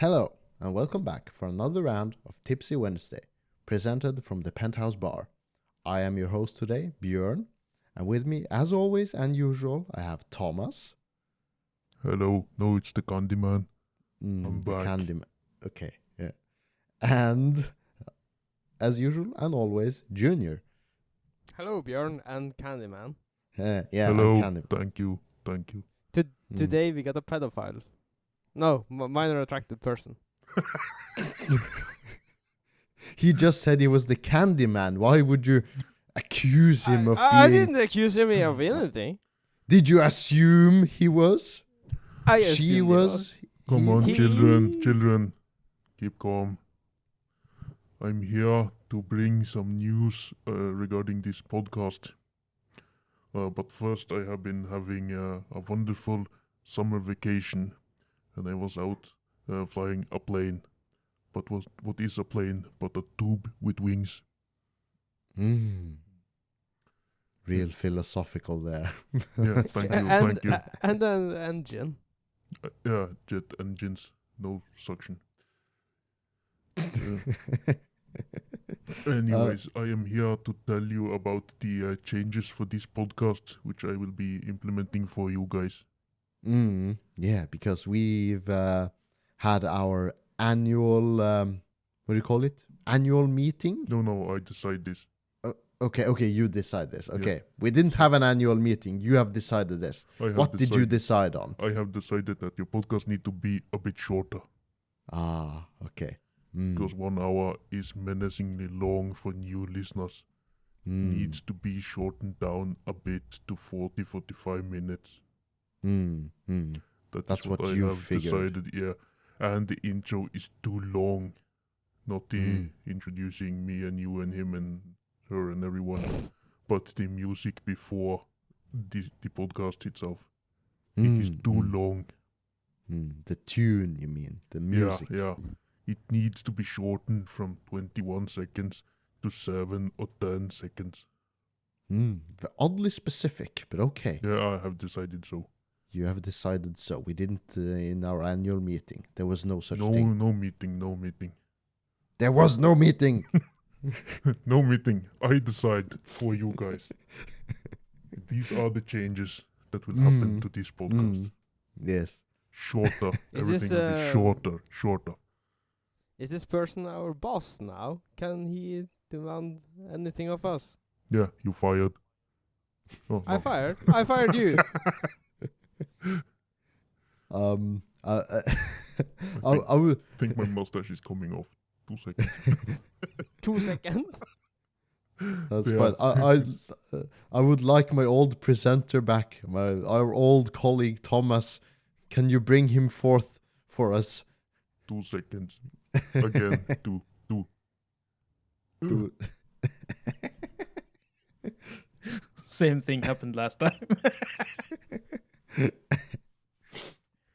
Hello, and welcome back for another round of Tipsy Wednesday, presented from the Penthouse Bar. I am your host today, Bjørn, and with me, as always and usual, I have Thomas. Hello, no, it's the Candyman. I'm the back. Candyman. Okay, yeah. And, as usual and always, Junior. Hello, Bjørn and Candyman. Yeah, Hello, and Candyman. thank you. Today we got a pedophile. No, minor attracted person. He just said he was the Candyman. Why would you accuse him of I being... didn't accuse him of anything. Did you assume he was? I assumed She he was? Come He on, was? children, keep calm. I'm here to bring some news regarding this podcast. But first, I have been having a wonderful summer vacation, and I was out flying a plane. But what is a plane but a tube with wings? Real philosophical there. Yeah, thank you. And an engine. Yeah, jet engines, no suction. Anyways, I am here to tell you about the changes for this podcast, which I will be implementing for you guys. Yeah, because we've had our annual, what do you call it? Annual meeting? No, I decide this. Okay, you decide this. Yeah. Okay, we didn't have an annual meeting. You have decided this. What did you decide on? I have decided that your podcast need to be a bit shorter. Ah, okay. Because 1 hour is menacingly long for new listeners. Needs to be shortened down a bit to 40-45 minutes. That's what I you have figured. decided, yeah. And the intro is too long. Not the introducing me and you and him and her and everyone, but the music before the podcast itself. It is too long. The tune, you mean? The music? Yeah. It needs to be shortened from 21 seconds to 7 or 10 seconds. Oddly specific, but okay. Yeah, I have decided so. You have decided so. We didn't in our annual meeting. There was no such No, thing. no meeting. There was no meeting. No meeting. I decide for you guys. These are the changes that will happen to this podcast. Yes. Shorter. Is Everything this, will be shorter. Is this person our boss now? Can he demand anything of us? Yeah, you fired. Oh, I no. fired you. I will. think my mustache is coming off. 2 seconds. 2 seconds. That's Yeah. fine. I would like my old presenter back, our old colleague Thomas. Can you bring him forth for us? 2 seconds. Again, 2. Same thing happened last time.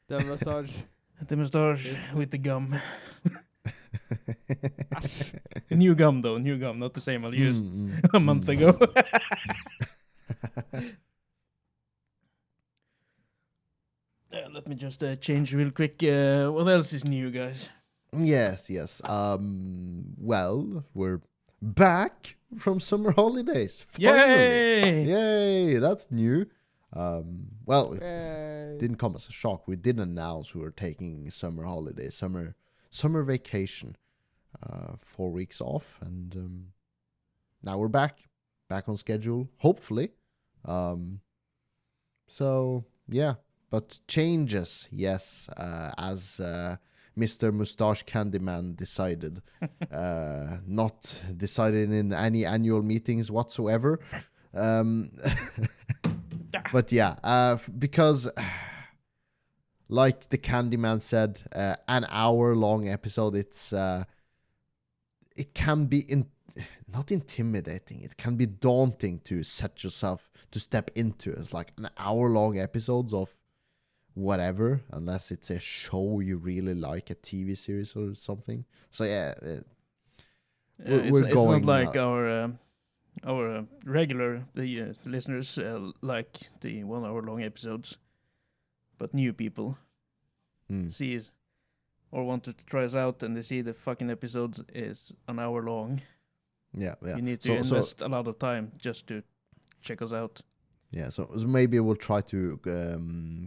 The mustache. The moustache Yes. with the gum. Ash. New gum, not the same I used a month ago. Let me just change real quick. What else is new, guys? Yes. Well, we're back from summer holidays. Finally. Yay! That's new. Well, it didn't come as a shock. We did announce we were taking summer holidays, summer vacation, 4 weeks off, and now we're back on schedule. Hopefully. So yeah, but changes, yes, as Mr. Mustache Candyman decided, not decided in any annual meetings whatsoever. But yeah, because like the Candyman said, an hour-long episode, it can be not intimidating. It can be daunting to set yourself to step into. It's like an hour-long episodes of whatever, unless it's a show you really like, a TV series or something. So yeah, It's not like our regular listeners like the 1 hour long episodes, but new people or wanted to try us out and they see the fucking episodes is an hour long, Yeah. you need to invest a lot of time just to check us out. Yeah, so maybe we'll try to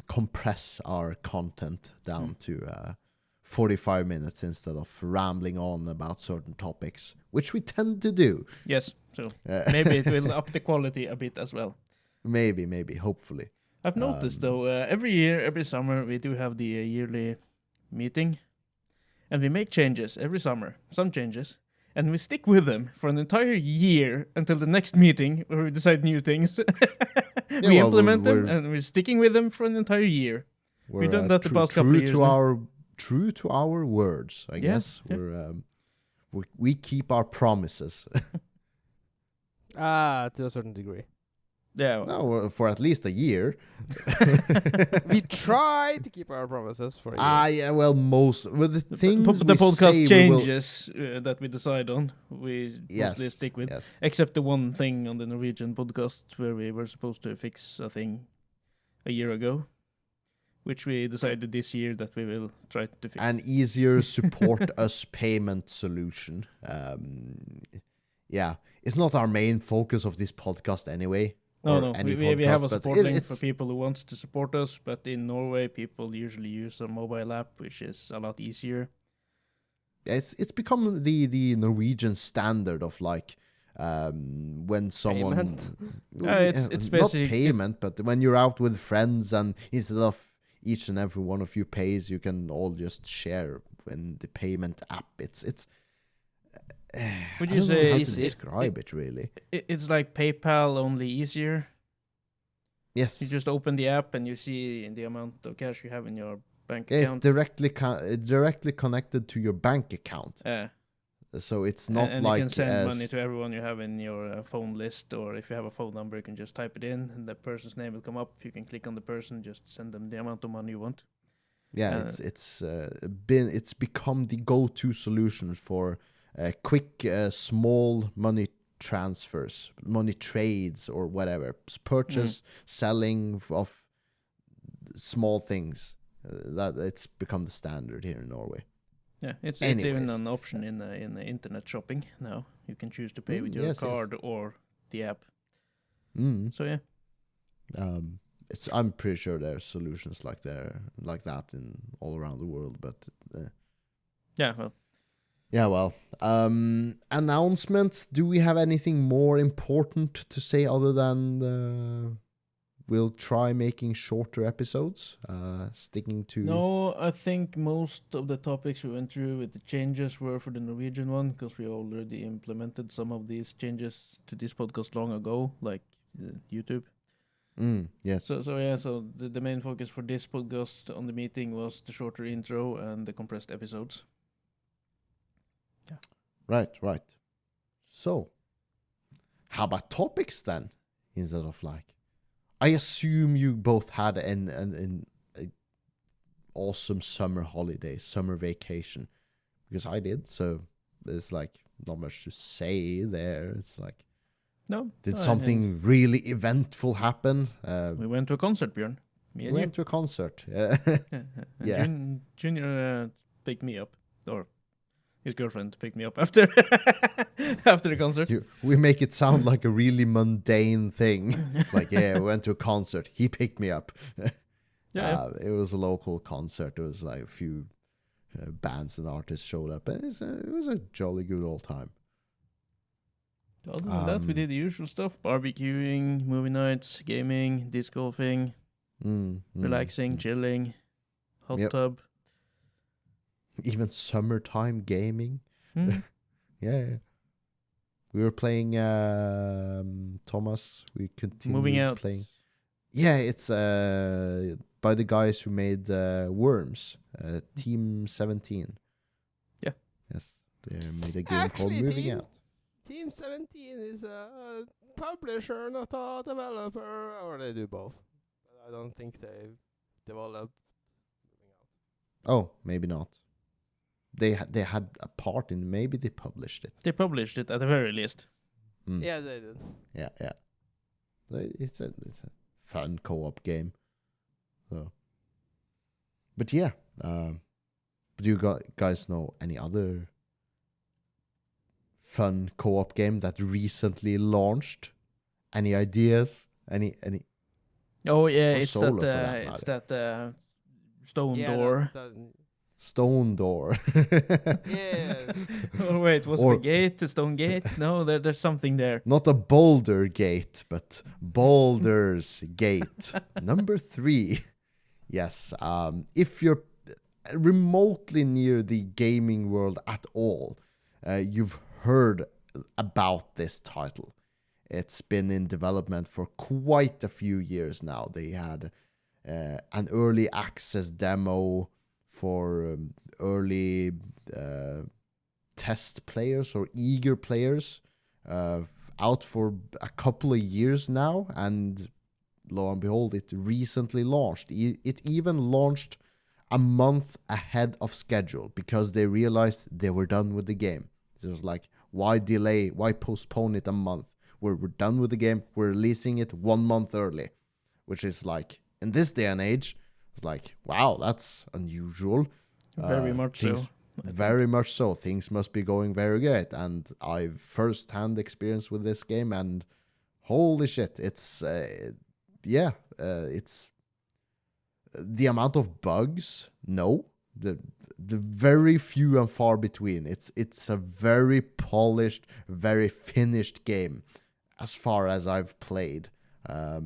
compress our content down to 45 minutes instead of rambling on about certain topics, which we tend to do. Yes, so maybe it will up the quality a bit as well. Maybe, hopefully. I've noticed though, every year, every summer, we do have the yearly meeting, and we make changes every summer, some changes, and we stick with them for an entire year until the next meeting where we decide new things. We implement them, and we're sticking with them for an entire year. We've done that the past couple of years. True to our words, I guess. Yeah. We keep our promises. To a certain degree. Yeah. No, for at least a year. We try to keep our promises for a year. Yeah, well, the things the podcast say changes that we decide on, we mostly stick with. Yes. Except the one thing on the Norwegian podcast where we were supposed to fix a thing a year ago, which we decided this year that we will try to fix. An easier support us payment solution. Yeah, it's not our main focus of this podcast anyway. No, we have a support link for people who want to support us, but in Norway, people usually use a mobile app, which is a lot easier. It's become the Norwegian standard of like when someone payment. It's basically not payment, but when you're out with friends and instead of each and every one of you pays, you can all just share in the payment app. It's would you say how to describe it really? It's like PayPal, only easier. Yes. You just open the app and you see the amount of cash you have in your bank It's account. directly connected to your bank account. So it's not and like you can send money to everyone you have in your phone list, or if you have a phone number, you can just type it in, and the person's name will come up. You can click on the person, just send them the amount of money you want. Yeah, it's become the go-to solution for quick, small money transfers, money trades, or whatever. Purchase, selling of small things. That it's become the standard here in Norway. Yeah, it's even an option in the internet shopping now. You can choose to pay with your card or the app. So yeah. I'm pretty sure there are solutions like that in all around the world, but announcements. Do we have anything more important to say other than we'll try making shorter episodes, sticking to... No, I think most of the topics we went through with the changes were for the Norwegian one, because we already implemented some of these changes to this podcast long ago, like YouTube. Yes. So the main focus for this podcast on the meeting was the shorter intro and the compressed episodes. Yeah. Right. So, how about topics then? Instead of like, I assume you both had an awesome summer holiday, summer vacation, because I did. So there's like not much to say there. It's like, no. Did something really eventful happen? We went to a concert, Bjørn. We went to a concert. Yeah. Junior picked me up, or his girlfriend picked me up after after the concert. We make it sound like a really mundane thing. It's like, we went to a concert. He picked me up. It was a local concert. There was like a few bands and artists showed up, and it was a jolly good old time. Other than that, we did the usual stuff: barbecuing, movie nights, gaming, disc golfing, relaxing, chilling, hot tub. Even summertime gaming. Yeah. We were playing Thomas. We continued Moving out. playing. Yeah, it's by the guys who made Worms, Team 17. Yeah. Yes, they made a game called Moving Out. Team 17 is a publisher, not a developer, or they do both. But I don't think they developed Moving Out. Oh, maybe not. They had a part in. Maybe they published it. They published it at the very least. Yeah, they did. Yeah. It's a fun co-op game. So, but yeah, Do you guys know any other fun co-op game that recently launched? Any ideas? Any? Oh yeah, Or it's solo, that. for that It's matter. that stone Yeah, door. Stone door. Yeah. Oh wait, was Or- it the gate? The stone gate? No, there's something there. Not a boulder gate, but Baldur's Gate number 3. Yes. If you're remotely near the gaming world at all, you've heard about this title. It's been in development for quite a few years now. They had an early access demo for early test players or eager players out for a couple of years now, and lo and behold, it recently launched. It even launched a month ahead of schedule because they realized they were done with the game. It was like, why delay? Why postpone it a month? We're done with the game. We're releasing it 1 month early, which is like, in this day and age, it's like, wow, that's unusual. Very much so. Very much so. Things must be going very good. And I've first-hand experience with this game, and holy shit, it's it's the amount of bugs. No, the very few and far between. It's a very polished, very finished game, as far as I've played. I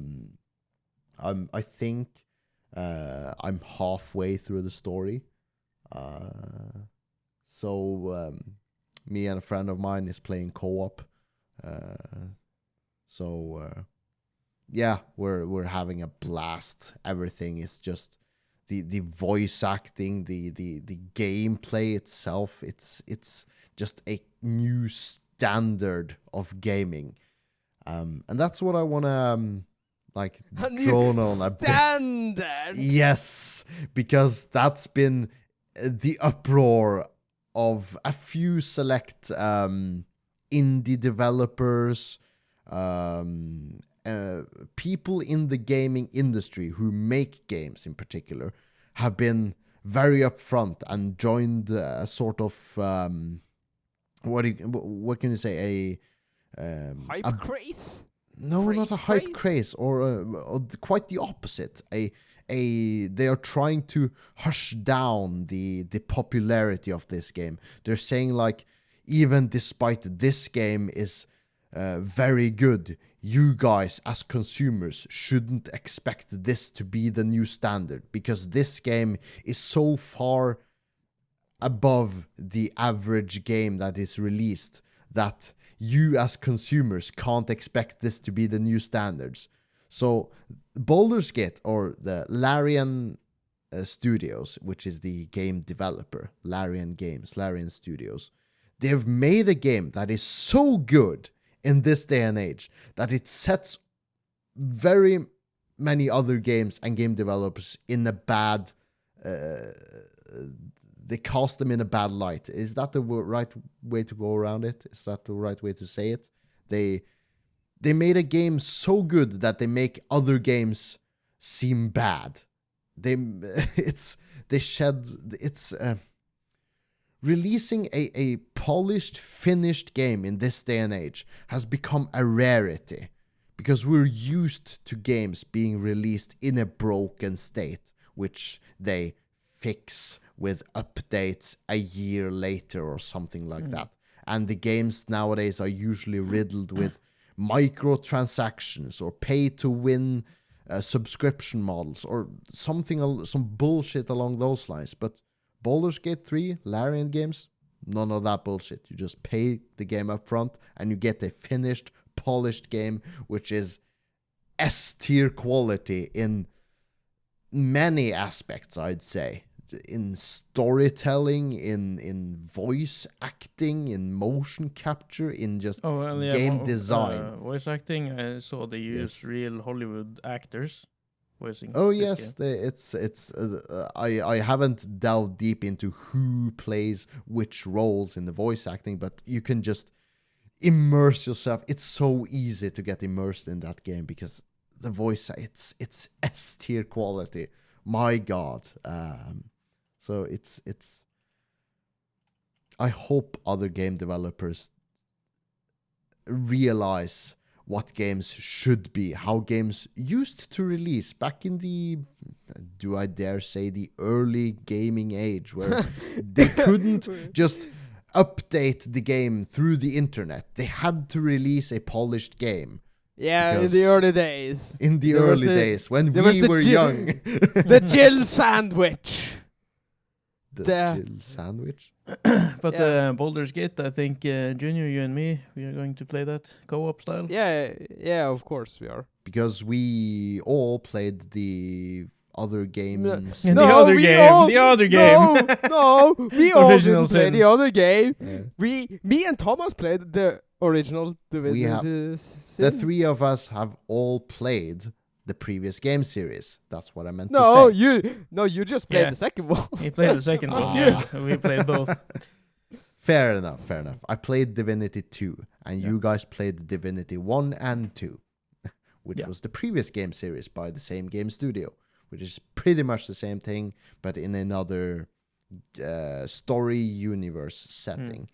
think I'm halfway through the story. So me and a friend of mine is playing co-op. Yeah, we're having a blast. Everything is just the voice acting, the gameplay itself. It's just a new standard of gaming. And that's what I wanna drone on a bit. Standard. Yes, because that's been the uproar of a few select indie developers, people in the gaming industry who make games in particular, have been very upfront and joined a sort of what can you say, Hype craze? no, not a hype craze, or quite the opposite. They are trying to hush down the popularity of this game. They're saying, like, even despite this game is very good, you guys as consumers shouldn't expect this to be the new standard, because this game is so far above the average game that is released that you as consumers can't expect this to be the new standards. So Baldur's Gate, or the Larian Studios, which is the game developer, Larian Studios, they've made a game that is so good in this day and age that it sets very many other games and game developers in a bad... they cast them in a bad light. Is that the right way to go around it? Is that the right way to say it? They made a game so good that they make other games seem bad. Releasing a polished, finished game in this day and age has become a rarity, because we're used to games being released in a broken state, which they fix with updates a year later or something like that. And the games nowadays are usually riddled with microtransactions or pay-to-win subscription models or some bullshit along those lines. But Baldur's Gate 3, Larian Games, none of that bullshit. You just pay the game up front and you get a finished, polished game, which is S-tier quality in many aspects, I'd say. In storytelling, in voice acting, in motion capture, in just game design. Voice acting, I saw they use real Hollywood actors voicing. Oh yes, I haven't delved deep into who plays which roles in the voice acting, but you can just immerse yourself. It's so easy to get immersed in that game because the voice, it's S tier quality. My God. So it's I hope other game developers realize what games should be, how games used to release back in the, do I dare say, the early gaming age, where they couldn't just update the game through the internet. They had to release a polished game. Yeah, in the early days. In the early days, when we were young. The Jill sandwich. The Jill sandwich? But Baldur's Gate, I think, Junior, you and me, we are going to play that co-op style. Yeah, of course we are. Because we all played the other games. The other game. No, we all Original didn't play sin. the other game. Yeah. Me and Thomas played the original. The three of us have all played the previous game series. That's what I meant to say. You just played the second one. He played the second one. We played both. Fair enough. I played Divinity 2, and you guys played Divinity 1 and 2, which was the previous game series by the same game studio, which is pretty much the same thing, but in another story universe setting.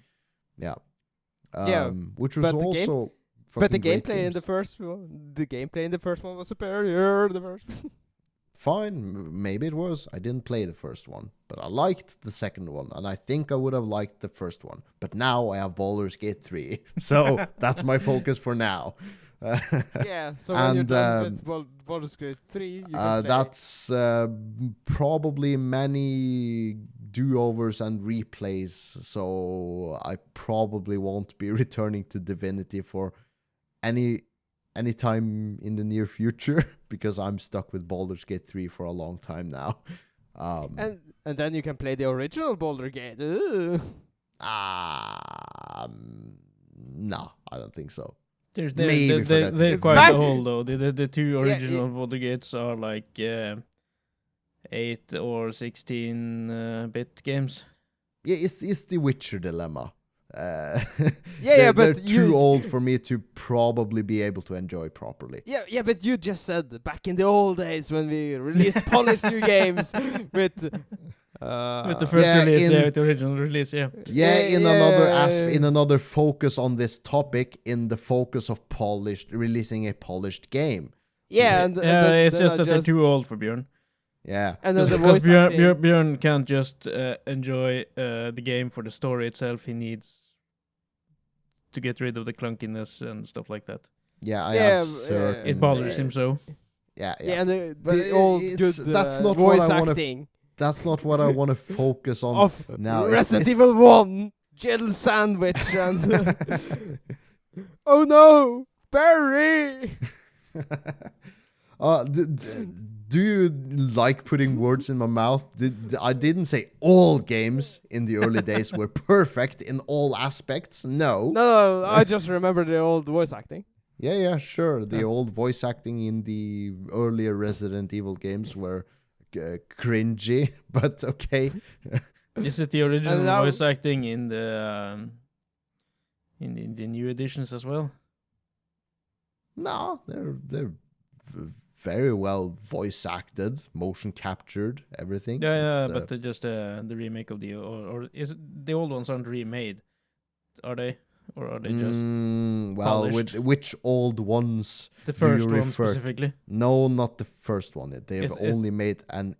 Which was also... But the gameplay in the first one was superior. The first. Fine, maybe it was. I didn't play the first one, but I liked the second one, and I think I would have liked the first one. But now I have Baldur's Gate 3, so that's my focus for now. So when you're done with Baldur's Gate 3, you can play. That's probably many do-overs and replays, so I probably won't be returning to Divinity for any time in the near future, because I'm stuck with Baldur's Gate 3 for a long time now. And then you can play the original Baldur's Gate. No, I don't think so. They're quite old though. The two original Baldur's Gates are like 8 or 16 bit games. Yeah, it's the Witcher dilemma. But they're too old for me to probably be able to enjoy properly. Yeah, but you just said back in the old days when we released polished new games with the first release, with the original release, in another focus on this topic, in the focus of releasing a polished game. It's just that they're too old for Bjørn. Yeah, and then because Bjørn can't just enjoy the game for the story itself. He needs to get rid of the clunkiness and stuff like that. It bothers him so. And the old good that's not voice acting. That's not what I want to focus on of now. Resident Evil 1, Jill sandwich, and oh no, Barry. Do you like putting words in my mouth? I didn't say all games in the early days were perfect in all aspects. No, I just remember the old voice acting. Yeah, sure. The old voice acting in the earlier Resident Evil games were cringy, but okay. Is it the original voice acting in the new editions as well? No, they're very well voice acted, motion captured, everything. But just the remake of or is it the old ones aren't remade? Are they? Or are they just polished? Which old ones? The first one specifically? No, not the first one. They've only made an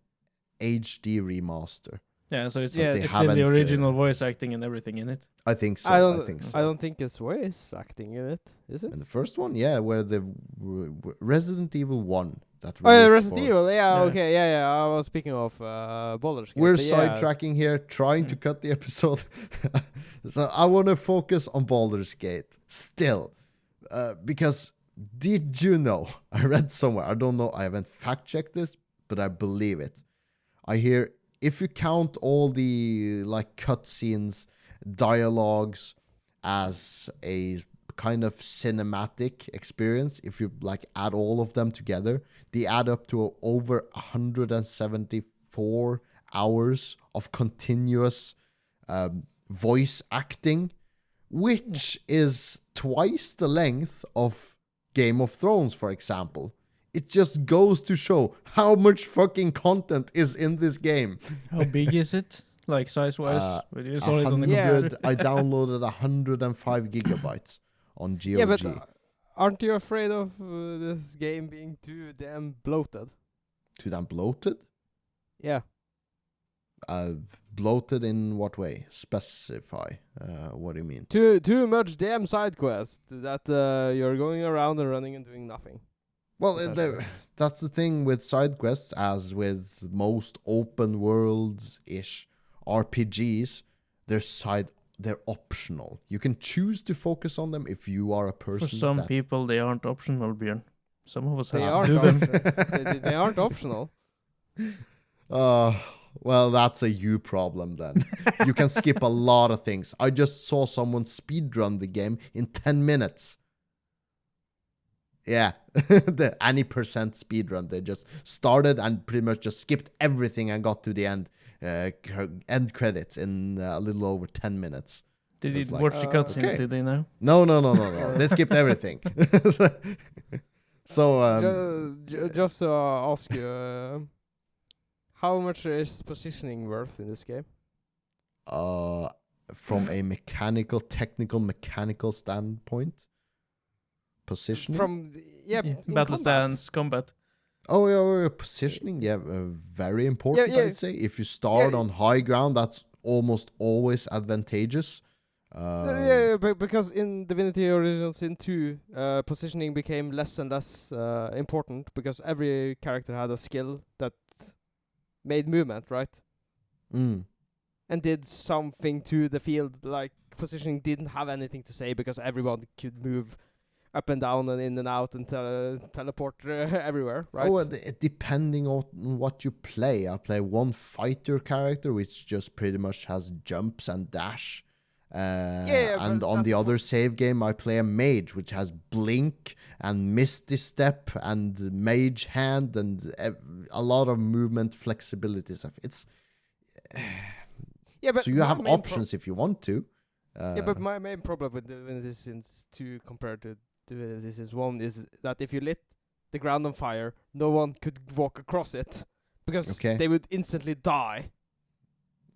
HD remaster. Yeah, so it's in the original voice acting and everything in it. I think so. I don't think it's voice acting in it, is it? In the first one, where the Resident Evil 1 Resident Evil, okay, I was speaking of Baldur's Gate. We're sidetracking here, trying to cut the episode. So I want to focus on Baldur's Gate still, because did you know? I read somewhere. I don't know. I haven't fact checked this, but I believe it. I hear if you count all the cutscenes, dialogues as a kind of cinematic experience, if you add all of them together, they add up to over 174 hours of continuous voice acting, which is twice the length of Game of Thrones, for example. It just goes to show how much fucking content is in this game. How big is it? like size-wise? When you install it on the 100. computer? I downloaded 105 gigabytes on GOG. Yeah, but aren't you afraid of this game being too damn bloated? Too damn bloated? Yeah. Bloated in what way? Specify. What do you mean? Too much damn side quest that you're going around and running and doing nothing. Well, that's the thing with side quests, as with most open world-ish RPGs, they're optional. You can choose to focus on them if you are a person. For some people, they aren't optional, Bjørn. Some of us They have aren't to do them. they aren't optional. Well, that's a you problem then. You can skip a lot of things. I just saw someone speedrun the game in 10 minutes. Yeah, any percent speedrun. They just started and pretty much just skipped everything and got to the end credits in a little over 10 minutes. Did you watch the cutscenes? Okay. Did they know? No. They skipped everything. Just to ask you, how much is positioning worth in this game? From a technical mechanical standpoint, positioning. From battle stance, combat. Oh yeah, positioning. Yeah, very important. I'd say if you start on high ground, that's almost always advantageous. Because in Divinity Original Sin 2, positioning became less and less important because every character had a skill that made movement, right? And did something to the field. Like positioning didn't have anything to say because everyone could move up and down and in and out and teleport everywhere, right? Oh, depending on what you play. I play one fighter character which just pretty much has jumps and dash. And on the other save game, I play a mage which has blink and misty step and mage hand and a lot of movement flexibility stuff. It's but so you have options if you want to. But my main problem with Divinity Sin 2 compared to Divinity Sin 1 is that if you lit the ground on fire, no one could walk across it because they would instantly die.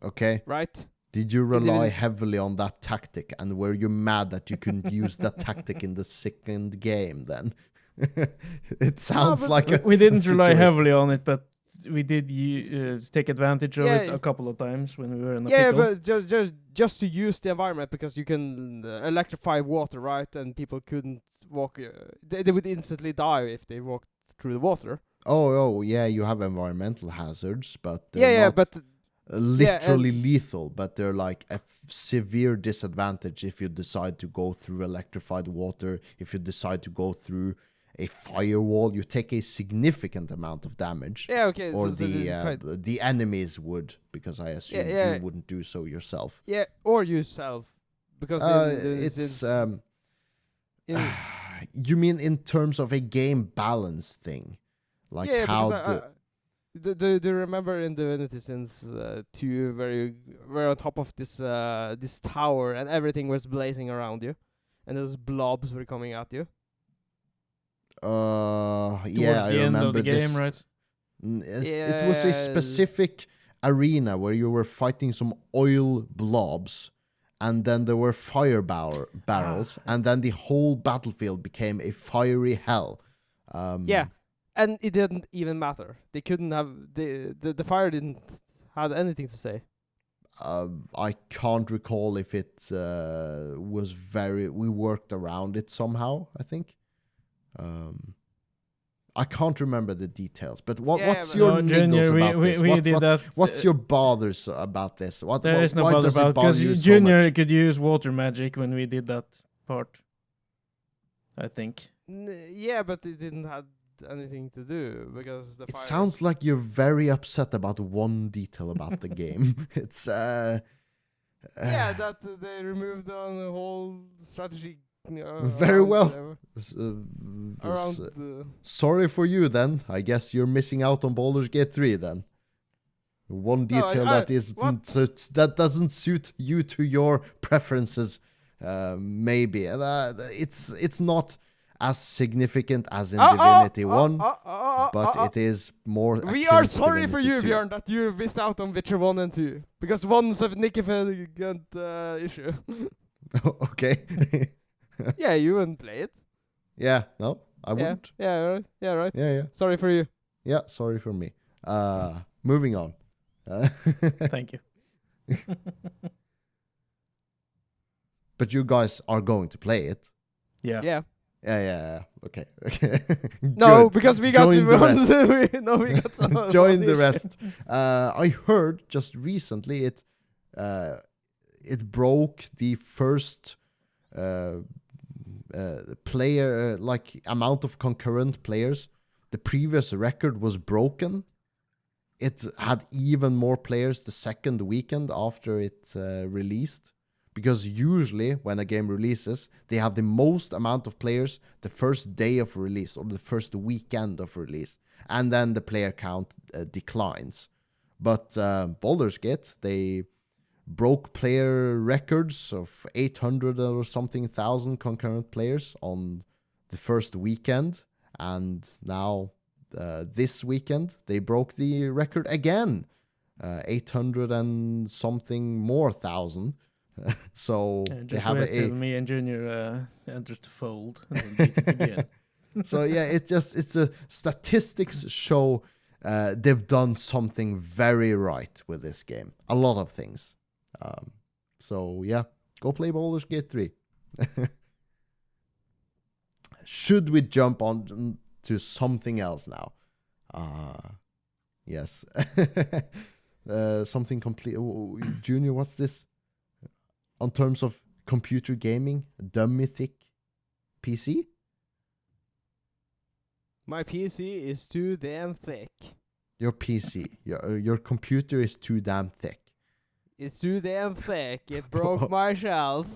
Okay. Right? Did you rely heavily on that tactic, and were you mad that you couldn't use that tactic in the second game then? It sounds like we didn't rely heavily on it, but we did take advantage of it a couple of times when we were in the pickle. But just to use the environment, because you can electrify water, right? And people couldn't walk. They would instantly die if they walked through the water. Oh, yeah, you have environmental hazards, but they're not literally lethal, but they're like a severe disadvantage if you decide to go through electrified water. If you decide to go through a firewall, you take a significant amount of damage. Yeah, okay. Or the enemies would, because I assume you wouldn't do so yourself. Yeah, or yourself, because you mean in terms of a game balance thing, like how do you remember in Divinity Sin 2 where you were on top of this this tower and everything was blazing around you, and those blobs were coming at you? Towards I the end remember of the this. game, right? It was a specific arena where you were fighting some oil blobs, and then there were fire barrels, and then the whole battlefield became a fiery hell. And it didn't even matter. They couldn't have the fire didn't have anything to say. I can't recall if it was we worked around it somehow, I think. I can't remember the details, but what's your niggles about this? What's your bothers about this? There is no bother about, because Junior could use water magic when we did that part, I think. But it didn't have anything to do because the fire... sounds like you're very upset about one detail about the game. It's that they removed on the whole strategy. Very well. Sorry for you then. I guess you're missing out on Baldur's Gate 3 then. One detail that doesn't suit you to your preferences. Maybe it's not as significant as in Divinity 1, but it is more. We are sorry for you, Bjørn, that you missed out on Witcher 1 and 2, because one's a significant issue. Okay. Yeah, you wouldn't play it. Yeah, no, I wouldn't. Yeah, right. Yeah, right. Yeah. Sorry for you. Yeah, sorry for me. Moving on. Thank you. But you guys are going to play it. Yeah. Yeah. Okay. No, Good. because we got Join the rest. we got some. Join the rest. I heard just recently it broke the first player like amount of concurrent players. The previous record was broken. It had even more players the second weekend after it released. Because usually when a game releases, they have the most amount of players the first day of release or the first weekend of release. And then the player count declines. But Baldur's Gate, they broke player records of 800 or something thousand concurrent players on the first weekend. And now this weekend, they broke the record again. 800 and something more thousand. So they have wait till me and Junior enters the fold and beat it again. So yeah, it's a statistics show they've done something very right with this game. A lot of things. So yeah, go play Baldur's Gate 3. Should we jump on to something else now? Yes. Something complete. Junior, what's this? On terms of computer gaming, dummy thick PC? My PC is too damn thick. Your PC, your computer is too damn thick. It's too damn thick. It broke my shelf.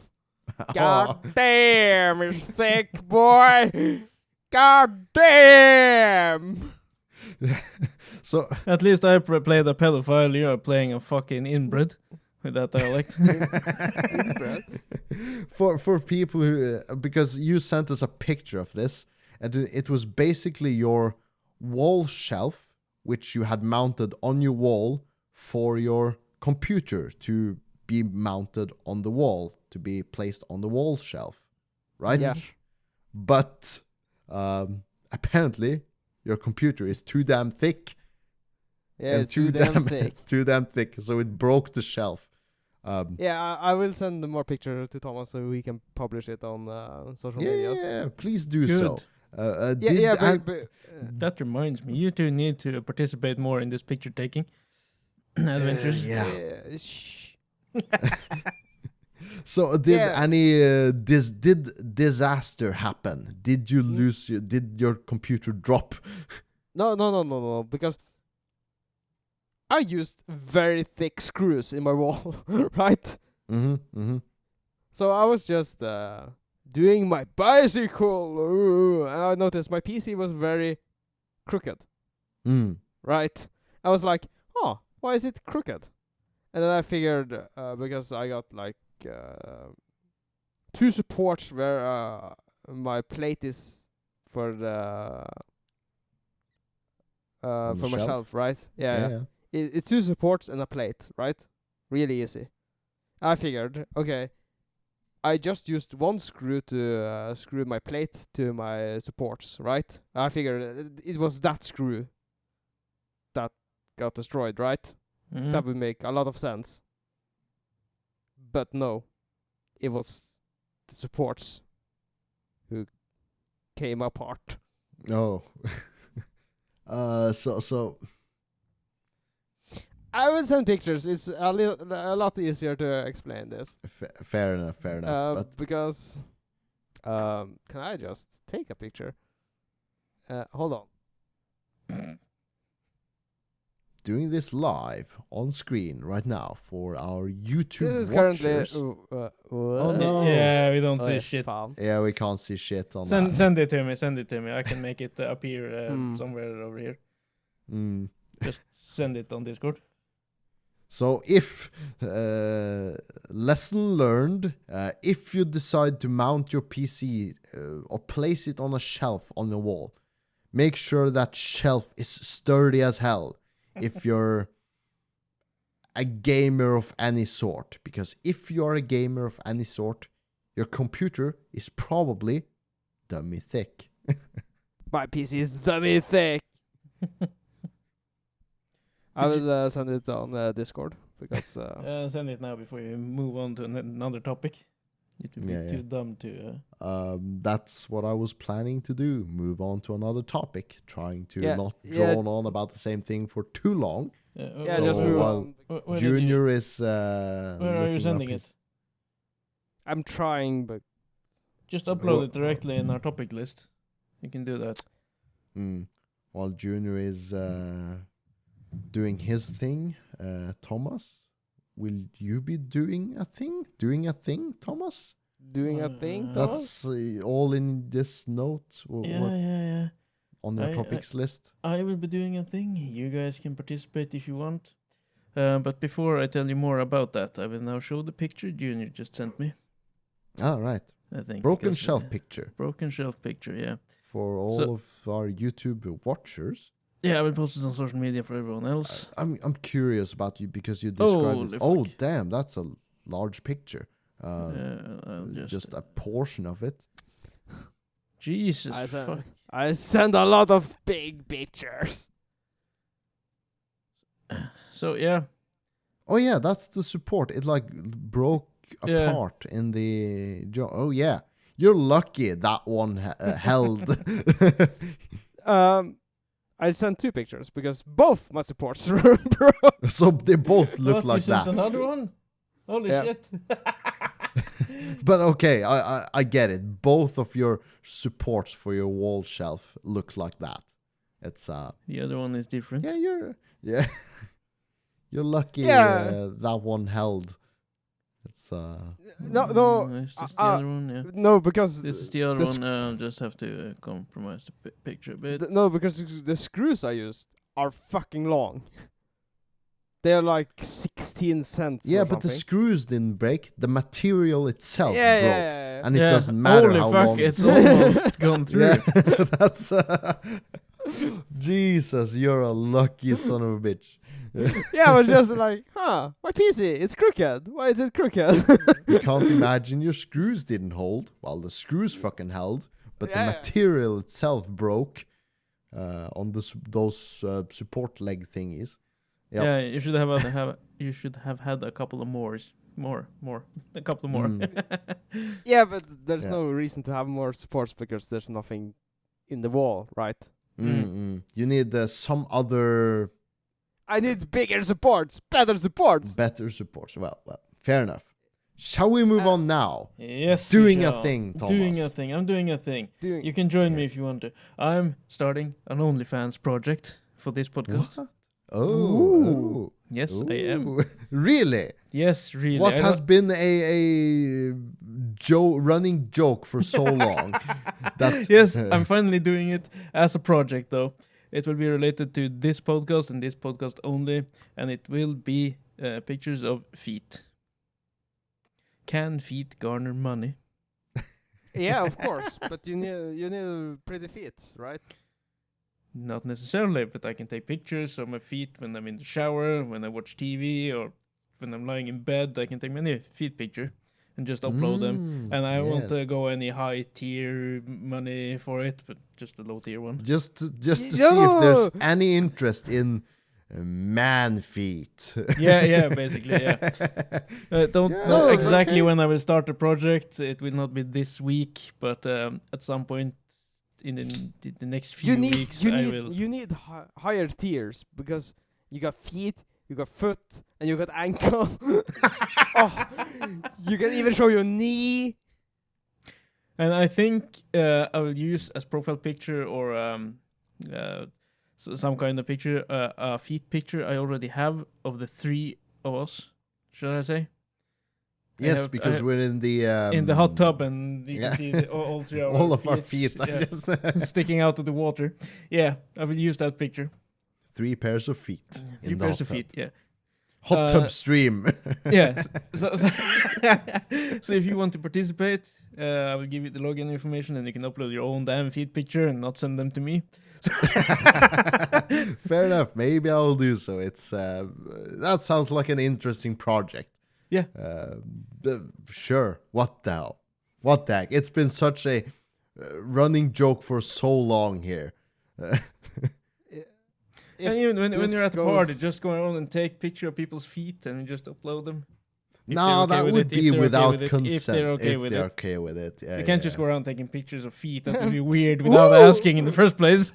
God damn, it's thick, boy. God damn. So at least I played a pedophile. You are playing a fucking inbred. With that dialect. for people who because you sent us a picture of this, and it was basically your wall shelf which you had mounted on your wall for your computer to be mounted on the wall, to be placed on the wall shelf, right? Yeah. But apparently your computer is too damn thick. Yeah, it's too damn thick. Too damn thick, so it broke the shelf. Yeah, I will send more pictures to Thomas so we can publish it on social medias. Yeah, please do Good. so. That reminds me, you two need to participate more in this picture taking adventures. So did did disaster happen? Did you lose did your computer drop? No, because I used very thick screws in my wall, right? So I was just doing my bicycle, and I noticed my PC was very crooked. Right? I was like, oh, why is it crooked? And then I figured, because I got like 2 supports where my plate is for the for my shelf, right? Yeah. It's 2 supports and a plate, right? Really easy. I figured, okay, I just used 1 screw to screw my plate to my supports, right? I figured it was that screw that got destroyed, right? That would make a lot of sense. But no, it was the supports who came apart. Oh. So I will send pictures. It's a lot easier to explain this. Fair enough. But because, can I just take a picture? Hold on. Doing this live on screen right now for our YouTube This is watchers. currently. Oh no! Yeah, we don't see shit. Yeah, we can't see shit on Send that. Send it to me. I can make it appear somewhere over here. Just send it on Discord. So if lesson learned, if you decide to mount your PC or place it on a shelf on the wall, make sure that shelf is sturdy as hell. If you're a gamer of any sort, because if you are a gamer of any sort, your computer is probably dummy thick. My PC is dummy thick. I will send it on Discord because send it now before you move on to another topic. It would be too dumb to. That's what I was planning to do. Move on to another topic, trying to not drone on about the same thing for too long. Just move on. Junior is. Where are you sending it? I'm trying, but just upload it directly in our topic list. You can do that. While Junior is doing his thing, Thomas, will you be doing a thing? Thomas? Doing a thing? That's all in this note. Yeah. On your topics list. I will be doing a thing. You guys can participate if you want. But before I tell you more about that, I will now show the picture Junior just sent me. Ah, right. I think broken shelf picture. Broken shelf picture, yeah. For all of our YouTube watchers. Yeah, I will post it on social media for everyone else. I'm curious about you because you described it. Oh, damn, that's a large picture. Just a portion of it. Jesus fuck. I send a lot of big pictures. So, yeah. Oh, yeah, that's the support. It, like, broke apart in the... Oh, yeah. You're lucky that one held. I sent 2 pictures because both my supports were broke. So they both look like you that. Sent another one? Holy shit. But okay, I get it. Both of your supports for your wall shelf look like that. It's the other one is different. Yeah, you're lucky that one held. It's no. Is this the other one? Yeah. No, because this is the other one. I'll just have to compromise the picture a bit. No, because the screws I used are fucking long. They're like 16 cents. Yeah, but the screws didn't break. The material itself broke, and it doesn't matter how long. It's almost gone through. Yeah, that's Jesus. You're a lucky son of a bitch. Yeah, I was just like, my PC, it's crooked. Why is it crooked? You can't imagine your screws didn't hold. Well, the screws fucking held, but the material itself broke on those support leg thingies. Yep. Yeah, you should have had a couple of more, a couple more. Yeah, but there's no reason to have more supports because there's nothing in the wall, right? You need some other. I need bigger supports, better supports. Well, fair enough. Shall we move on now? Yes. Doing a thing, Thomas. I'm doing a thing. You can join me if you want to. I'm starting an OnlyFans project for this podcast. What? Oh. Yes, I am. Really? Yes, really. What has been a running joke for so long? Yes, I'm finally doing it as a project, though. It will be related to this podcast and this podcast only, and it will be pictures of feet. Can feet garner money? Yeah, of course, but you need pretty feet, right? Not necessarily, but I can take pictures of my feet when I'm in the shower, when I watch TV, or when I'm lying in bed. I can take many feet picture and just upload them. And I won't go any high tier money for it, but just a low tier one. Just to see if there's any interest in man feet. yeah, basically, yeah. Don't know exactly when I will start the project. It will not be this week, but at some point in the next few weeks, I will. You need higher tiers because you got feet, you got foot, and you got ankle. You can even show your knee. And I think I will use as profile picture or some kind of picture, a feet picture I already have of the 3 of us. Should I say? Yes, because we're in the hot tub, and you can see all 3 of all of our feet are just sticking out of the water. Yeah, I will use that picture. 3 pairs of feet. 3 pairs of feet. Yeah. Hot tub stream. Yes. So if you want to participate, I will give you the login information, and you can upload your own damn feet picture and not send them to me. Fair enough. Maybe I'll do so. It's that sounds like an interesting project. Yeah. Sure. What the hell? What the heck? It's been such a running joke for so long here. And even when you're at a party, just go around and take picture of people's feet and just upload them. No, that would be without consent. If they're okay with it. Yeah, you can't just go around taking pictures of feet. That would be weird without asking in the first place.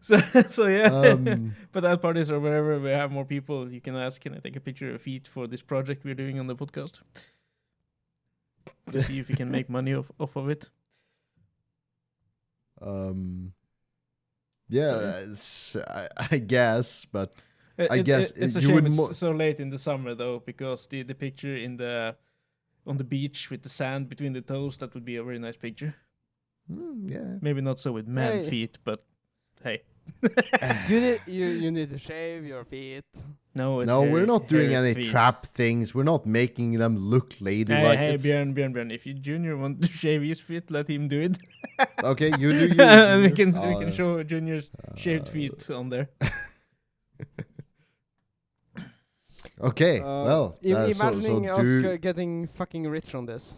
so yeah. But at parties or wherever we have more people, you can ask, can I take a picture of feet for this project we're doing on the podcast? To see if we can make money off of it. Yeah, I guess, but I guess it's a shame it's so late in the summer though, because the picture on the beach with the sand between the toes, that would be a very nice picture. Yeah, maybe not so with man feet, but hey. you need to shave your feet. No, we're not doing any feet. Trap things. We're not making them look ladylike. Hey, Bjørn. If Junior wants to shave his feet, let him do it. Okay, you do. We can show Junior's shaved feet on there. Okay, well, imagining us getting fucking rich on this.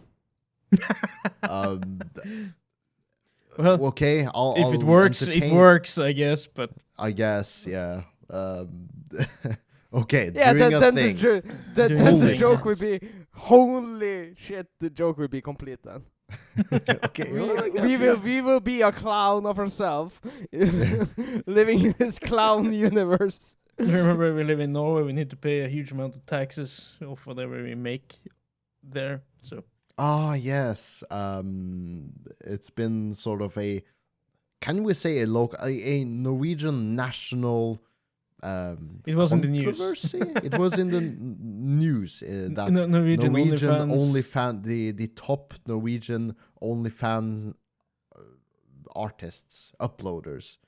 Well, okay. If it works, it works, I guess. But I guess, yeah. Okay. Yeah. Then the joke would be, holy shit. The joke will be complete then. Okay. We will be a clown of ourselves, living in this clown universe. Remember, we live in Norway. We need to pay a huge amount of taxes of whatever we make there. So. Yes. It's been sort of can we say a Norwegian national it was in the news. It was in the news that Norwegian OnlyFans, the top Norwegian OnlyFans artists, uploaders,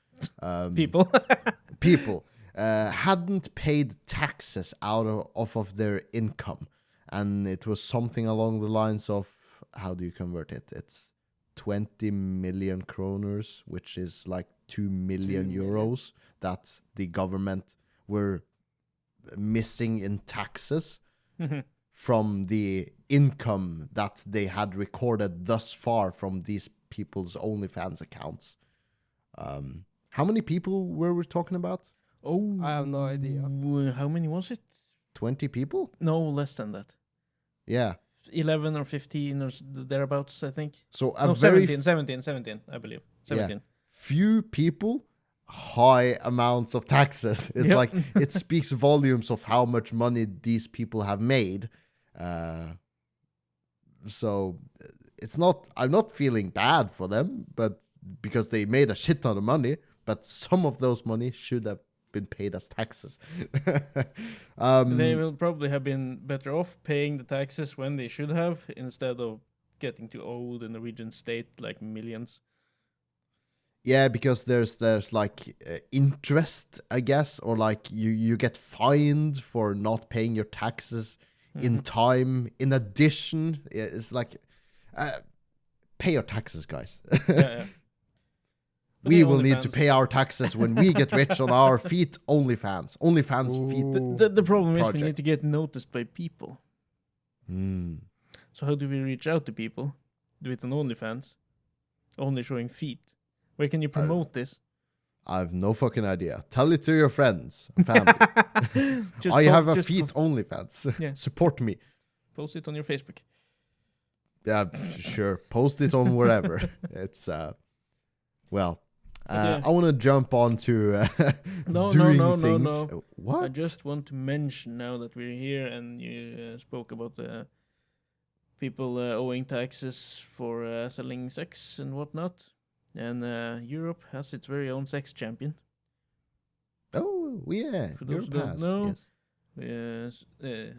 people hadn't paid taxes off of their income. And it was something along the lines of, how do you convert it? It's 20 million kroners, which is like 2 million euros that the government were missing in taxes from the income that they had recorded thus far from these people's OnlyFans accounts. How many people were we talking about? Oh, I have no idea. How many was it? 20 people? No, less than that. Yeah. 11 or 15 or thereabouts, I think. So 17, I believe. 17. Yeah. Few people, high amounts of taxes. It's like, it speaks volumes of how much money these people have made. So I'm not feeling bad for them, but because they made a shit ton of money, but some of those money should have been paid as taxes. They will probably have been better off paying the taxes when they should have, instead of getting to owe the Norwegian state like millions. Yeah, because there's like interest, I guess, or like you get fined for not paying your taxes in time. In addition, it's like pay your taxes, guys. Yeah. We will need to pay our taxes when we get rich on our feet. OnlyFans feet. The problem is we need to get noticed by people. So how do we reach out to people with an OnlyFans? Only showing feet. Where can you promote this? I have no fucking idea. Tell it to your friends and family. I have a feet OnlyFans. Yeah. Support me. Post it on your Facebook. Yeah, sure. Post it on wherever. It's well. I want to jump on to doing things. No. What? I just want to mention now that we're here and you spoke about the people owing taxes for selling sex and whatnot. And Europe has its very own sex champion. Oh, yeah. For those who don't know, yes.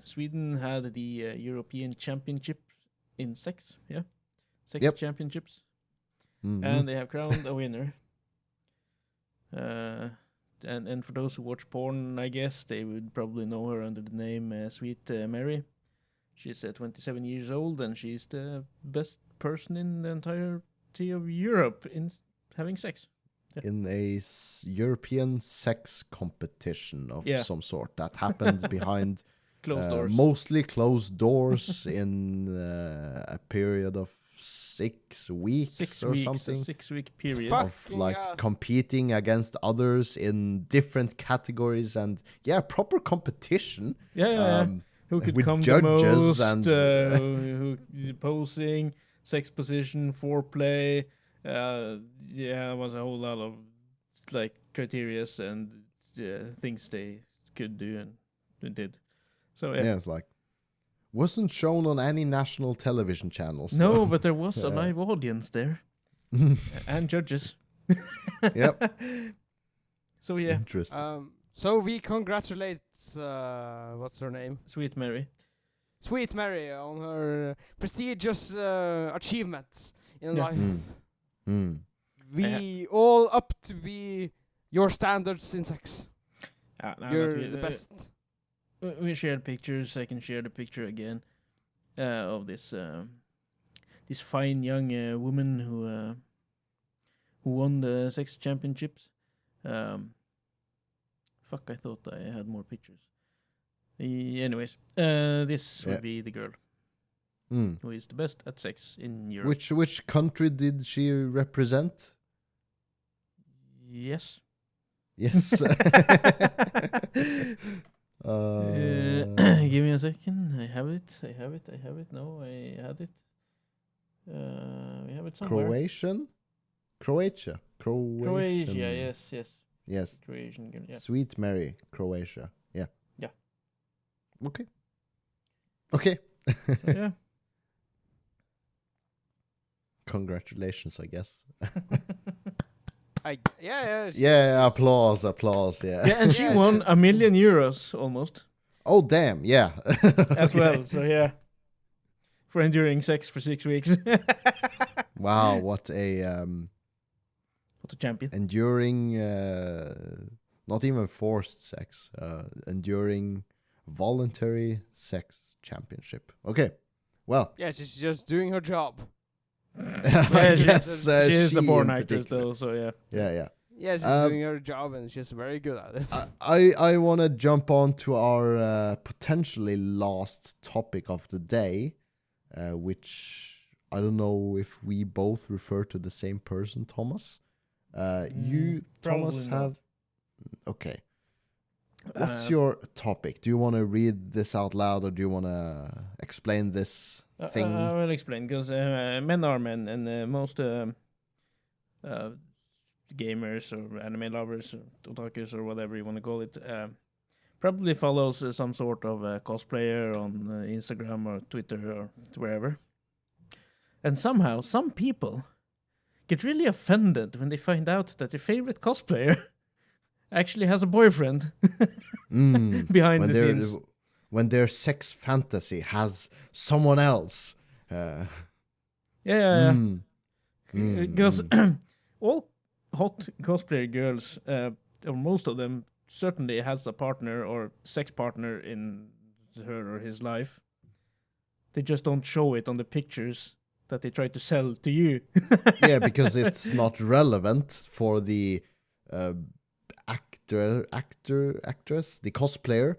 Sweden had the European Championship in sex. Yeah. Sex championships. Mm-hmm. And they have crowned a winner. and for those who watch porn, I guess they would probably know her under the name Sweet Mary. She's 27 years old, and she's the best person in the entirety of Europe in having sex. Yeah. In a European sex competition of some sort that happened behind closed doors. Mostly closed doors in a period of 6 weeks something. A 6-week period of competing against others in different categories and proper competition. Who could with come judges the most, who posing, sex position, foreplay. It was a whole lot of like criterias and things they could do and did. So it's like wasn't shown on any national television channels. No, so. But there was a live audience there and judges. Yep. So yeah. Interesting. So we congratulate what's her name? Sweet Mary. Sweet Mary on her prestigious achievements in life. We all up to be your standards in sex. You're the best. We shared pictures. I can share the picture again of this this fine young woman who won the sex championships. I thought I had more pictures. Anyways, this would be the girl who is the best at sex in Europe. Which country did she represent? Yes. Yes. Give me a second. I have it. No, I had it. We have it somewhere. Croatia. Yes. Croatian girl, yeah. Sweet Mary, Croatia. Yeah. Yeah. Okay. Yeah. Congratulations, I guess. Applause, yeah. Yeah, and she won €1 million almost. Oh, damn, yeah. As well, so yeah. For enduring sex for 6 weeks. Wow, what a champion. Enduring, not even forced sex, enduring voluntary sex championship. Okay, well. Yeah, she's just doing her job. I guess she is a born actress though, so yeah. Yeah. Yeah, she's doing her job and she's very good at it. I want to jump on to our potentially last topic of the day, which I don't know if we both refer to the same person, Thomas. You, Thomas, have... Okay. What's your topic? Do you want to read this out loud or do you want to explain this thing? I will explain, because men are men, and most gamers or anime lovers or otakus or whatever you want to call it probably follows some sort of cosplayer on Instagram or Twitter or wherever. And somehow, some people get really offended when they find out that their favorite cosplayer actually has a boyfriend behind the scenes. When their sex fantasy has someone else. Because all hot cosplayer girls, or most of them, certainly has a partner or sex partner in her or his life. They just don't show it on the pictures that they try to sell to you. Yeah, because it's not relevant for the actress, the cosplayer,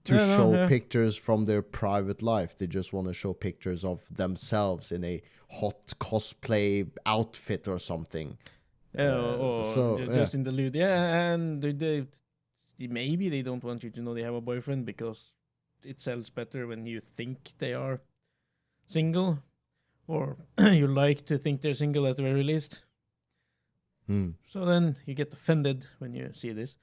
to show pictures from their private life. They just want to show pictures of themselves in a hot cosplay outfit or something. Just in the lewd. Yeah, and they maybe they don't want you to know they have a boyfriend because it sells better when you think they are single, or you like to think they're single at the very least. So then you get offended when you see this.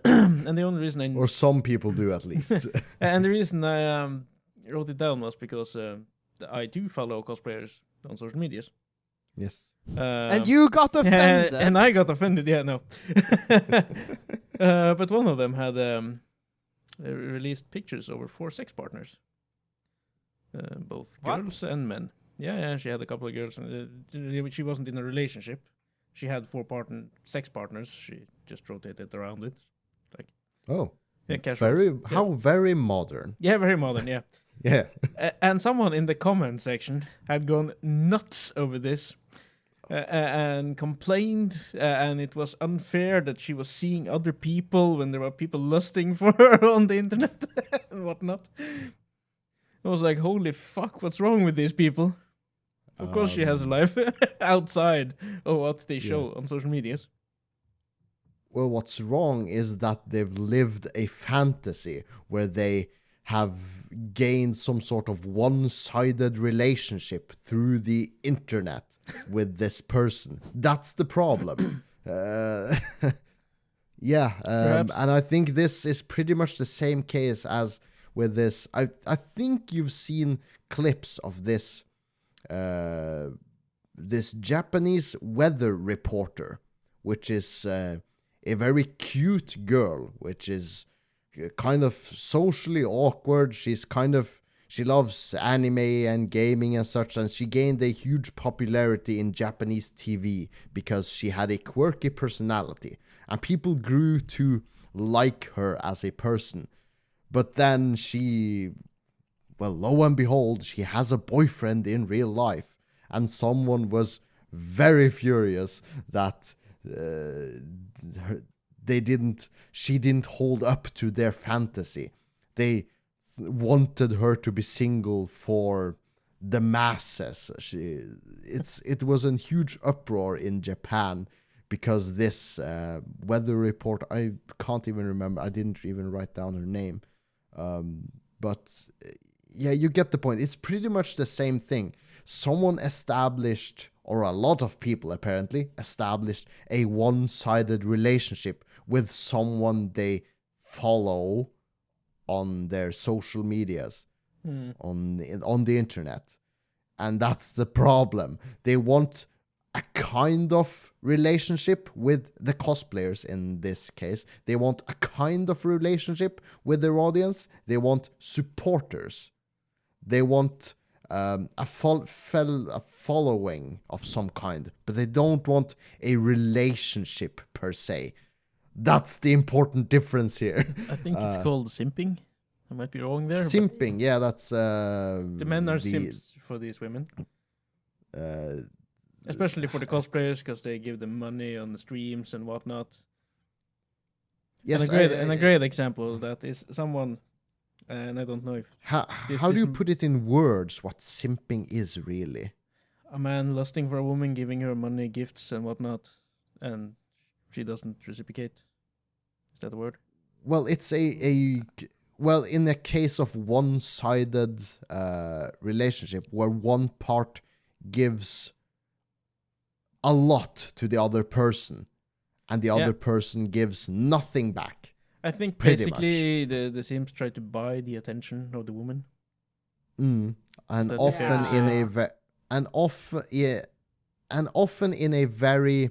And the only reason or some people do, at least. And the reason I wrote it down was because I do follow cosplayers on social medias. Yes. And you got offended. And I got offended. Yeah, no. But one of them had released pictures over 4 sex partners, both girls and men. Yeah, she had a couple of girls, and she wasn't in a relationship. she had 4 sex partners. She just rotated around with, like. Oh. Yeah, casual. Very modern. Yeah, very modern. Yeah. Yeah. And someone in the comment section had gone nuts over this. And complained, and it was unfair that she was seeing other people when there were people lusting for her on the internet and whatnot. I was like, holy fuck, what's wrong with these people? Of course she has a life outside of what they show on social medias. Well, what's wrong is that they've lived a fantasy where they have gained some sort of one-sided relationship through the internet with this person. That's the problem. And I think this is pretty much the same case as with this. I think you've seen clips of this this Japanese weather reporter, which is a very cute girl, which is kind of socially awkward. She loves anime and gaming and such, and she gained a huge popularity in Japanese TV because she had a quirky personality, and people grew to like her as a person. But then lo and behold, she has a boyfriend in real life, and someone was very furious that she didn't hold up to their fantasy. They wanted her to be single for the masses. It was a huge uproar in Japan because this weather report, I can't even remember, I didn't even write down her name, but you get the point. It's pretty much the same thing. Someone established, or a lot of people apparently established, a one-sided relationship with someone they follow on their social medias, on the internet. And that's the problem. They want a kind of relationship with the cosplayers in this case. They want a kind of relationship with their audience. They want supporters. They want a following of some kind, but they don't want a relationship per se. That's the important difference here. I think it's called simping. I might be wrong there. Simping, yeah, that's... the men are simps for these women. Especially for the cosplayers, because they give them money on the streams and whatnot. Yes, and a great example of that is someone, and I don't know if... How do you put it in words, what simping is really? A man lusting for a woman, giving her money, gifts and whatnot, and she doesn't reciprocate. Is that the word? Well, it's in the case of one-sided relationship where one part gives a lot to the other person and the other person gives nothing back. I think basically the Simps try to buy the attention of the woman. And often in a very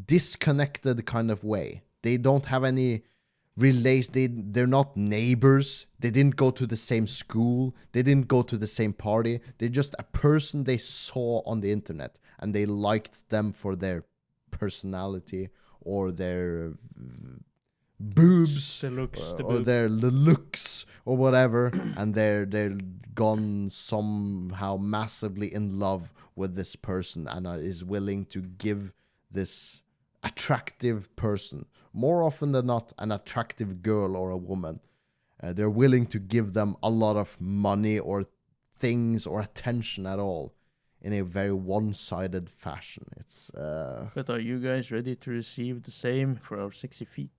disconnected kind of way. They don't have any they're not neighbors. They didn't go to the same school. They didn't go to the same party. They're just a person they saw on the internet, and they liked them for their personality or their boobs, the looks or whatever, and they're gone somehow massively in love with this person and is willing to give this attractive person, more often than not an attractive girl or a woman, they're willing to give them a lot of money or things or attention at all in a very one-sided fashion. It's But are you guys ready to receive the same for our 60 feet?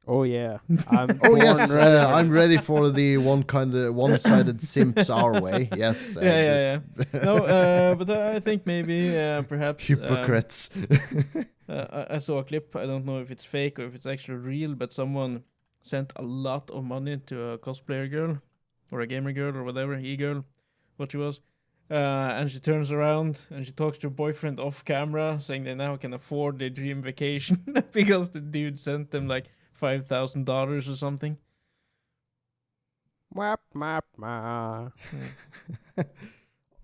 Oh yeah. I'm ready for the one-sided simps our way. Yes. No, but I think maybe perhaps hypocrites. I saw a clip. I don't know if it's fake or if it's actually real, but someone sent a lot of money to a cosplayer girl or a gamer girl or whatever, e-girl, what she was. And she turns around and she talks to her boyfriend off camera, saying they now can afford their dream vacation because the dude sent them like $5,000 or something.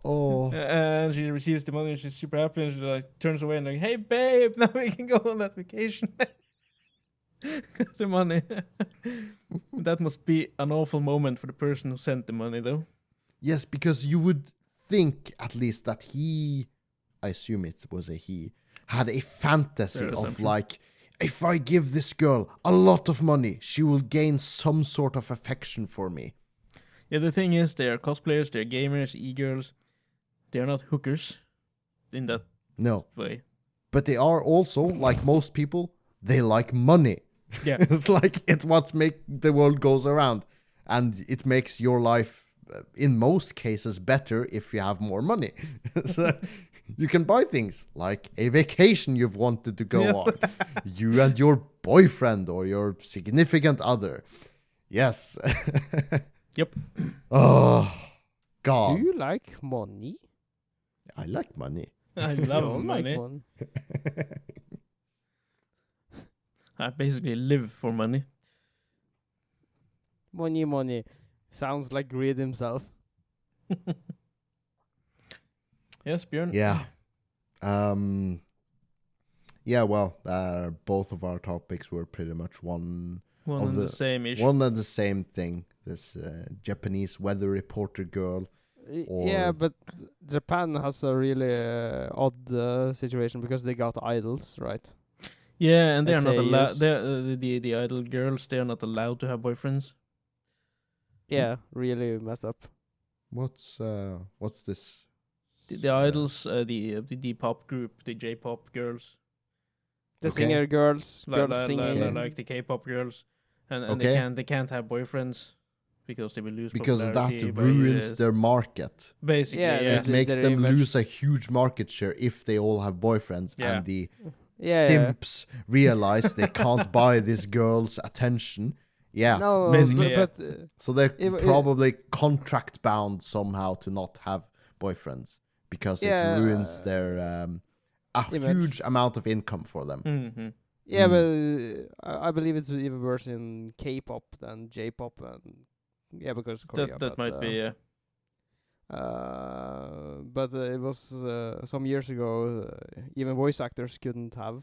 Oh. And she receives the money and she's super happy and she like turns away and like, hey babe, now we can go on that vacation. Got the money. That must be an awful moment for the person who sent the money though. Yes, because you would think at least that he, I assume it was a he, had a fantasy of like, if I give this girl a lot of money, she will gain some sort of affection for me. Yeah, the thing is, they are cosplayers, they're gamers, e-girls. They are not hookers in that way. But they are also, like most people, they like money. Yeah. It's like it's what makes the world goes around. And it makes your life, in most cases, better if you have more money. So you can buy things like a vacation you've wanted to go on. You and your boyfriend or your significant other. Yes. Yep. Oh, God. Do you like money? I like money. I love money. Like I basically live for money. Money. Sounds like greed himself. Yes, Bjørn? Yeah. Yeah, well, both of our topics were pretty much one and the same issue. One and the same thing. This Japanese weather reporter girl. Yeah, but Japan has a really odd situation because they got idols, right? Yeah, and they are not allowed. The idol girls, they are not allowed to have boyfriends. Yeah, really messed up. What's this? The idols, the pop group, the J-pop girls, the singer girls, singing like the K-pop girls, and they can't have boyfriends because they will lose popularity. Because that ruins their market. Basically, it makes them lose a huge market share if they all have boyfriends and the simps realize they can't buy this girl's attention. Yeah, no, basically, but so they're probably contract bound somehow to not have boyfriends because it ruins their huge amount of income for them. Mm-hmm. Yeah, but I believe it's even worse in K-pop than J-pop, and because Korea. That might be. But it was some years ago. Even voice actors couldn't have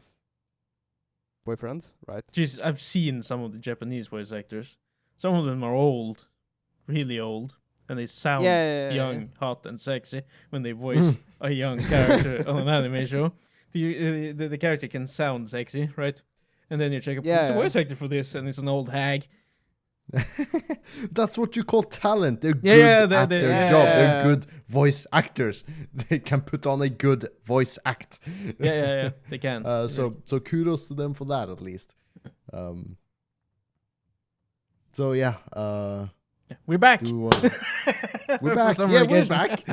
boyfriends, right? Jeez, I've seen some of the Japanese voice actors. Some of them are old, really old, and they sound young, hot, and sexy when they voice a young character on an anime show. The character can sound sexy, right? And then you check up the voice actor for this, and it's an old hag. That's what you call talent. They're good at their job. They're good voice actors. They can put on a good voice act. Yeah, they can. So kudos to them for that, at least. So yeah. We're back. We're back. Yeah, we're back.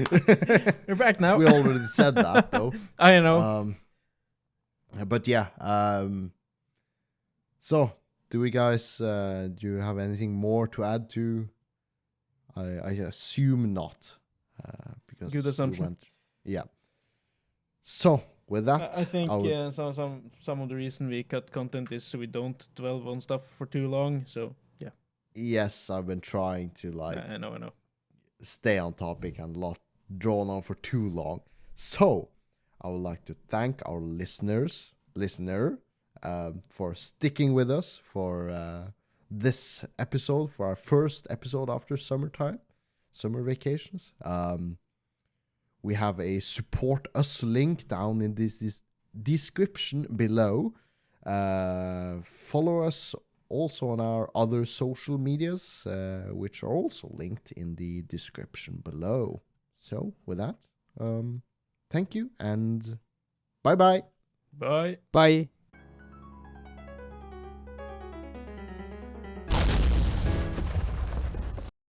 We're back now. We already said that, though. I know. But yeah. So, do we guys? Do you have anything more to add to? I assume not. Because good assumption. Yeah. So with that, I think some of the reason we cut content is so we don't dwell on stuff for too long. So yeah. Yes, I've been trying to I know. Stay on topic and not drawn on for too long. So I would like to thank our listener, for sticking with us for this episode, for our first episode after summer vacations. We have a support us link down in this description below. Follow us also on our other social medias, which are also linked in the description below. So with that, thank you and bye-bye. Bye. Bye.